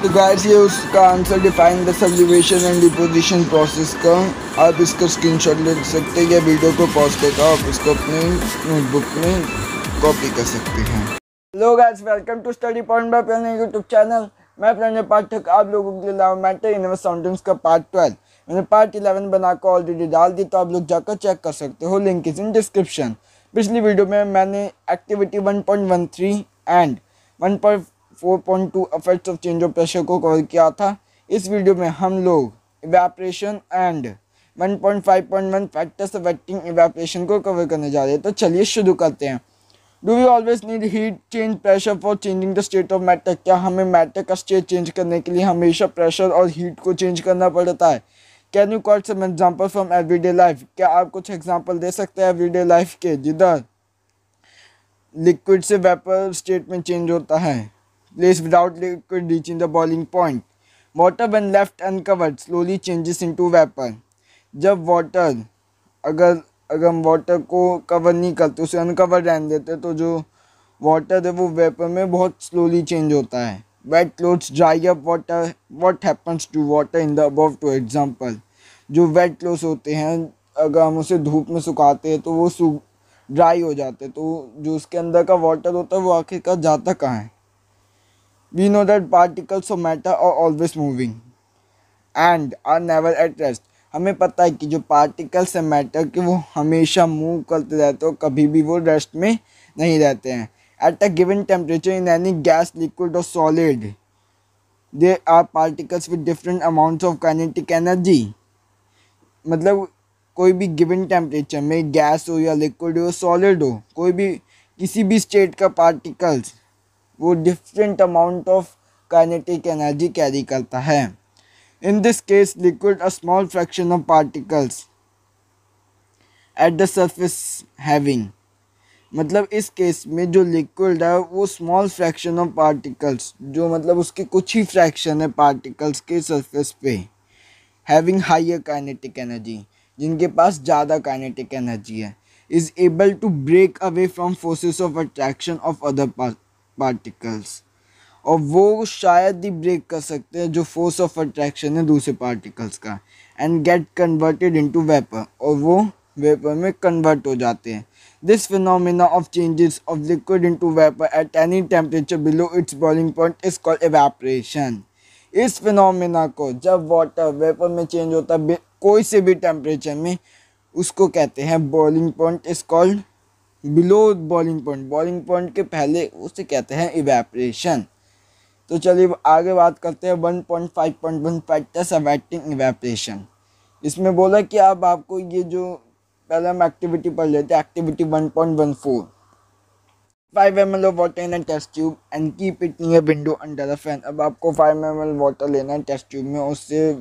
तो गाइस ये उसका answer define the sublimation and deposition process का। आप इसका स्क्रीनशॉट ले सकते हैं या वीडियो को पॉज करके आप इसको अपने नोटबुक में कॉपी कर सकते हैं। Hello guys, welcome to study point by Pranay YouTube channel. मैं प्रणय पाठक आप लोगों के लिए लाया मैटर यूनिवर्स साउंडिंग्स का पार्ट 12। मैंने पार्ट 11 बनाकर ऑलरेडी डाल दी, तो आप लोग जाकर चेक कर सकते हो, लिंक इज इन डिस्क्रिप्शन। पिछली वीडियो में मैंने activity 1.13 and 1.4.2 effects of change of pressure को कवर किया था। इस वीडियो में हम लोग evaporation and 1.5.1 factors affecting evaporation को कवर करने जा रहे हैं। तो चलिए शुरू करते हैं। Do we always need heat change pressure for changing the state of matter? क्या हमें मैटर का स्टेट चेंज करने के लिए हमेशा प्रेशर और हीट को चेंज करना पड़ता है? Can you quote some example from everyday life? क्या आप कुछ एग्जाम्पल दे सकते हैं एवरीडे लाइफ के जिधर लिक्विड से वेपर स्टेट में चेंज होता है? Place without liquid reaching the boiling point. Water when left uncovered slowly changes into vapour. जब वाटर अगर हम वाटर को कवर नहीं करते, उसे अनकवर रहने देते, तो जो वाटर है वो वेपर में बहुत स्लोली चेंज होता है। Wet clothes dry up water. What happens to water in the above two example? जो वेट क्लोथ्स होते हैं, अगर हम उसे धूप में सुखाते हैं तो वो ड्राई हो जाते हैं, तो जो उसके अंदर का वाटर होता है वो आखिरकार जाता कहाँ है? We know that particles of matter are always moving and are never at rest. हमें पता है कि जो पार्टिकल्स हैं मैटर के वो हमेशा मूव करते रहते हैं और कभी भी वो रेस्ट में नहीं रहते हैं। At a given temperature in any gas, liquid और solid there are particles with different amounts of kinetic energy. मतलब कोई भी गिवन टेम्परेचर में गैस हो या लिक्विड हो सॉलिड हो, कोई भी किसी भी स्टेट का पार्टिकल्स वो different amount of kinetic energy carry करता है। In this case, liquid a small fraction of particles at the surface having, मतलब इस केस में जो लिक्विड है वो स्मॉल फ्रैक्शन ऑफ पार्टिकल्स, जो मतलब उसके कुछ ही फ्रैक्शन है पार्टिकल्स के सरफेस पे, हैविंग हायर काइनेटिक एनर्जी, जिनके पास ज़्यादा काइनेटिक एनर्जी है, is able to break away from forces of attraction of other particles. और वो शायद ही ब्रेक कर सकते हैं जो फोर्स ऑफ अट्रैक्शन है दूसरे पार्टिकल्स का, and get converted into vapour, और वो वेपर में कन्वर्ट हो जाते हैं। This phenomena of changes of liquid into vapour at any temperature below it's boiling point is called evaporation. इस फिनोमेना को जब वाटर वेपर में चेंज होता है कोई से भी टेम्परेचर में, उसको कहते हैं boiling point is called below boiling point. Boiling point के पहले उसे कहते हैं इवेपोरेशन। तो चलिए आगे बात करते हैं 1.5.1 फैक्टर्स अफेक्टिंग इवेपोरेशन। इसमें बोला कि अब आपको ये जो पहले हम एक्टिविटी पढ़ लेते हैं, activity 1.14, 5 ml of water in a test tube and keep it near window under the fan. अब आपको 5 ml वाटर लेना है टेस्ट ट्यूब में, उससे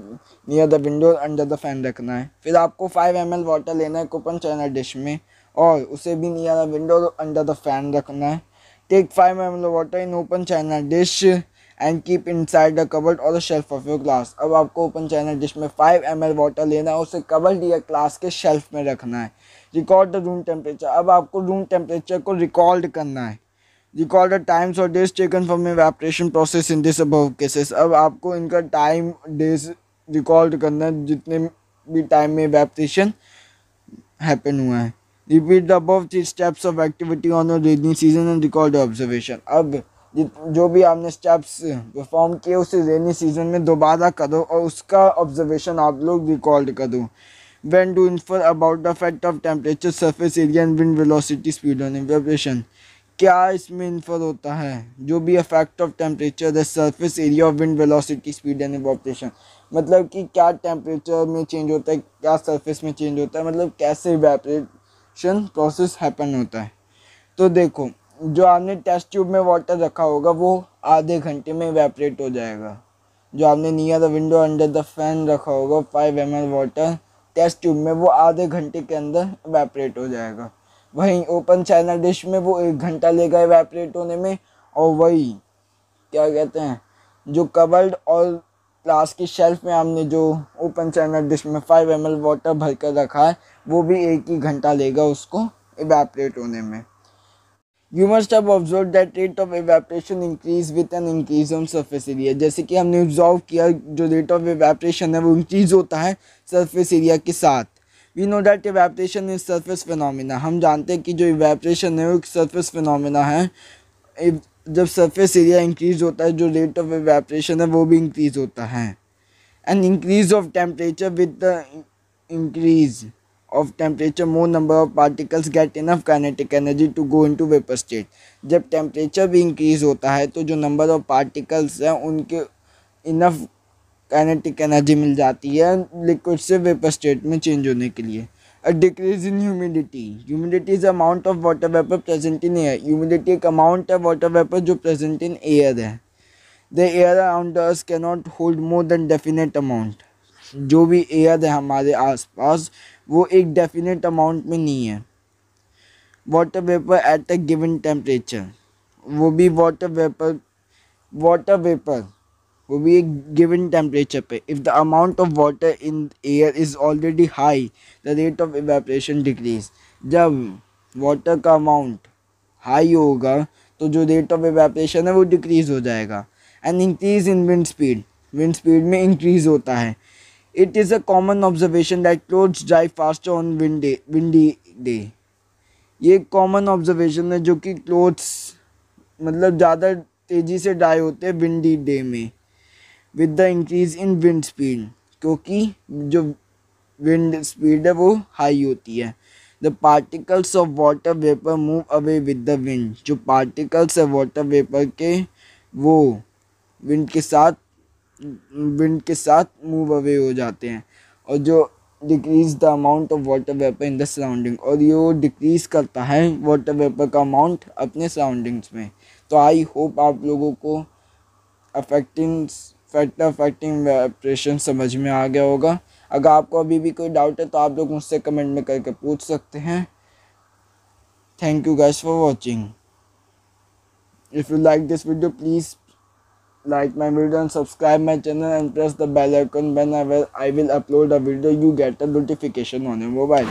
near the window under the fan रखना है। फिर आपको 5 ml वाटर लेना है ओपन चाइना डिश में, और उसे भी near the window under the fan रखना है। Take 5 ml water in open china dish and keep inside the cupboard और the shelf of your glass. अब आपको ओपन चाइना डिश में 5 ml वाटर लेना है, उसे कबर्ड या ग्लास के शेल्फ में रखना है। Record the room temperature. अब आपको रूम टेम्परेचर को रिकॉर्ड करना है। रिकॉर्ड द टाइम्स और days taken from evaporation process in this above cases. अब आपको इनका टाइम डेज रिकॉर्ड करना है जितने भी टाइम में इवेपोरेशन हैपन हुआ है। Repeat the above 3 steps of activity on your rainy season and record observation. अब जो भी आपने स्टेप्स परफॉर्म किए उसे रेनी सीजन में दोबारा करो और उसका ऑब्जर्वेशन आप लोग रिकॉर्ड करो। When to infer about the effect of temperature, surface area and wind velocity speed on evaporation. क्या इसमें इन्फर होता है? जो भी effect of temperature the surface area of wind velocity speed and evaporation, मतलब कि क्या टेम्परेचर में चेंज होता है, क्या सरफेस में चेंज होता है, मतलब कैसे इवेपोरेशन प्रोसेस हैपन होता है। तो देखो, जो आपने टेस्ट ट्यूब में वाटर रखा होगा वो आधे घंटे में इवेपोरेट हो जाएगा। जो आपने near the window under the fan रखा होगा 5 ml वाटर टेस्ट ट्यूब में, वो आधे घंटे के अंदर इवेपोरेट हो जाएगा। वहीं ओपन चाइना डिश में वो 1 घंटा लेगा इवेपोरेट होने में, और वही क्या कहते हैं जो कबर्ड और ग्लास की शेल्फ में हमने जो ओपन चाइना डिश में 5 ml वाटर भर कर रखा है वो भी 1 ही घंटा लेगा उसको इवेपोरेट होने में। You must have observe that rate of evaporation increase with an increase on surface area. जैसे कि हमने ऑब्जर्व किया जो रेट ऑफ इवेपोरेशन है वो इंक्रीज होता है सरफेस एरिया के साथ। We know that evaporation is surface phenomena. हम जानते हैं कि जो इवेपोरेशन है वो एक सरफेस फिनोमिना है। जब सरफेस एरिया इंक्रीज होता है जो रेट ऑफ इवेपोरेशन है वो भी इंक्रीज होता है। And increase of temperature with the increase of temperature more number of particles get enough kinetic energy to go into vapor state। जब टेम्परेचर भी इंक्रीज होता है तो जो नंबर ऑफ पार्टिकल्स हैं उनके इनफ काइनेटिक एनर्जी मिल जाती है लिक्विड से वेपर स्टेट में चेंज होने के लिए। A decrease in humidity. Humidity is amount of water vapour present in air. Humidity एक अमाउंट है वाटर वेपर जो प्रेजेंट इन एयर है। The air around us can not hold more than definite amount. जो भी air है हमारे आसपास वो एक डेफिनेट अमाउंट में नहीं है। Water vapour eight a given temperature. वो भी वाटर वेपर वो भी एक गिवन टेम्परेचर पे। If the amount of water in air is already high the rate of evaporation decrease. जब वाटर का अमाउंट हाई होगा तो जो रेट ऑफ इवेपोरेशन है वो डिक्रीज हो जाएगा। And increase in wind speed में इंक्रीज होता है। It is a common observation that clothes dry faster on windy day। ये कॉमन ऑब्जर्वेशन है जो कि क्लोथ्स मतलब ज़्यादा तेज़ी से ड्राई होते हैं विंडी डे में with the increase in wind speed, क्योंकि जो विंड स्पीड है वो हाई होती है। The particles of water vapour move away with the wind. जो पार्टिकल्स है वाटर वेपर के वो विंड के साथ मूव अवे हो जाते हैं। और जो decrease the amount of water vapour in the surrounding, और ये डिक्रीज करता है वाटर वेपर का अमाउंट अपने सराउंडिंग्स में। तो आई होप आप लोगों को अफेक्टिंग इवेपोरेशन समझ में आ गया होगा। अगर आपको अभी भी कोई डाउट है तो आप लोग मुझसे कमेंट में करके पूछ सकते हैं। Thank you guys for watching. If you like this video please like my video and subscribe my channel and press the bell icon। whenever I will upload a video you get a notification on your mobile।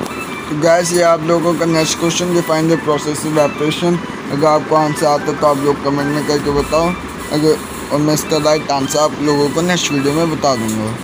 तो guys ये आप लोगों का next question, define the process of evaporation. अगर आपको answer आता है तो आप लोग कमेंट में करके बताओ। अगर और मैं इसका राइट आंसर आप लोगों को नेक्स्ट वीडियो में बता दूंगा।